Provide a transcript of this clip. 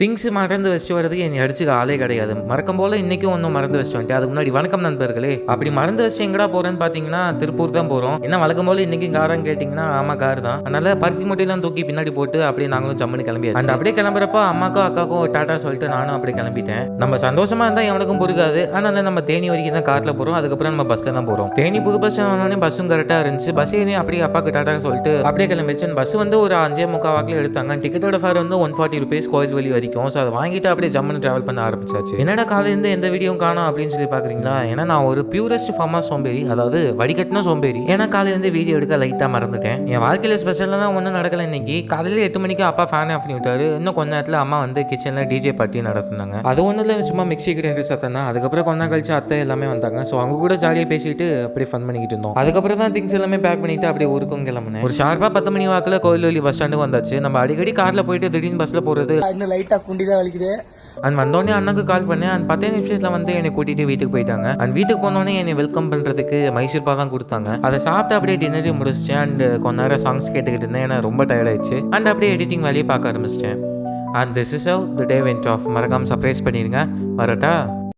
Things மறந்து வச்சுட்டு வரதுக்கு என்னை அடிச்சுக்க ஆளே கிடையாது. மறக்கும் போல இன்னைக்கும் ஒன்றும் மறந்து வச்சுட்டு வந்துட்டு அதுக்கு முன்னாடி வணக்கம் நண்பர்களே. அப்படி மறந்து வச்சு எங்கடா போறேன்னு பார்த்தீங்கன்னா திருப்பூர் தான் போகிறோம். என்ன வழக்கம் போல இன்னைக்கும் காரான்னு கேட்டிங்கன்னா ஆமாம் கார் தான். அதனால பருத்தி மூட்டையெல்லாம் தூக்கி பின்னாடி போட்டு அப்படியே நாங்களும் ஜம்முன்னு கிளம்பியாச்சு. அந்த அப்படியே கிளம்புறப்ப அம்மாக்கும் அக்காவுக்கும் டாட்டா சொல்லிட்டு நானும் அப்படியே கிளம்பிட்டேன். நம்ம சந்தோஷமா இருந்தால் எவனுக்கும் பொறுக்காது. அதனால நம்ம தேனி வரைக்கும் தான் காரில் போகிறோம். அதுக்கப்புறம் நம்ம பஸ்ஸில் தான் போகிறோம். தேனி புது பஸ் வந்தோடனே பஸ்ஸும் கரெக்டாக இருந்துச்சு. பஸ் ஏறி அப்படியே அப்பாவுக்கு டாட்டா சொல்லிட்டு அப்படியே கிளம்பிச்சு. பஸ் வந்து ஒரு 5:45 வாக்கில் எடுத்தாங்க. டிக்கெட்டோட ஃபேர் வந்து 140 rupees கோயில் வழி வரைக்கும். ஸோ அதை வாங்கிட்டு அப்படியே ஜம்முன்னு டிராவல் பண்ண ஆரம்பிச்சாச்சு. என்னடா காலையிலேருந்து எந்த வீடியோவும் காணோம் அப்படின்னு சொல்லி பார்க்குறீங்களா? ஏன்னா நான் ஒரு பியூரஸ்ட் ஃபார்மாக சோம்பேறி, அதாவது வடிகட்டின சோம்பேறி. ஏன்னா காலையிலேருந்து வீடியோ எடுக்க லைட்டாக மறந்துட்டேன். என் வாழ்க்கையில் ஸ்பெஷலாக ஒன்றும் நடக்கலை இன்னைக்கு. காலையில் 8 மணிக்கு அப்பா ஃபேன் ஆஃப் பண்ணி விட்டாரு. இன்னும் கொஞ்ச நேரத்தில் அம்மா வந்து கிச்சனில் டிஜே பார்ட்டி நடத்துனாங்க. அது ஒன்றும் இல்லை, சும்மா மிக்சி கிரைண்டர் சத்தம். அதுக்கப்புறம் கொஞ்ச நாள் கழிச்சு அத்தை எல்லாமே வந்தாங்க. ஸோ அவங்க கூட ஜாலியாக பேசிட்டு அப்படியே ஃபன் பண்ணிக்கிட்டு இருந்தோம். அதுக்கப்புறம் தான் திங்ஸ் எல்லாமே பேக் பண்ணிட்டு அப்படியே ஊருக்கும் கிளம்புனேன். ஒரு ஷார்ப்பாக 10 மணி வாக்கில் கோயில்வெளி பஸ் ஸ்டாண்டுக்கு வந்தாச்சு. நம்ம அடிக்கடி காரில் போயிட்டு திடீர்னு பஸ்ஸில் போகிறது இன்னும் லைட்டாக குண்டி தான் வலிக்குது. அண்ட் வந்தோடனே அண்ணனுக்கு கால் பண்ணேன். அண்ட் 10 நிமிஷத்தில் வந்து என்னை கூட்டிகிட்டு வீட்டுக்கு போயிட்டாங்க. அண்ட் வீட்டுக்கு போனோடனே என்னை வெல்கம் பண்ணுறதுக்கு மைசூர் பாக் தான் கொடுத்தாங்க. அதை சாப்பிட்டு அப்படியே டின்னரையும் முடிச்சிட்டேன். அண்ட் கொஞ்ச நேரம் சாங்ஸ் கேட்டுக்கிட்டு இருந்தேன். ஏன்னா ரொம்ப டயர்ட் ஆயிடுச்சு. அண்ட் அப்படியே எடிட்டிங் வேலையை பார்க்க ஆரம்பிச்சிட்டேன். And this is how the day went off. மறக்காமல் சர்ப்ரைஸ் பண்ணிடுங்க. வரட்டா?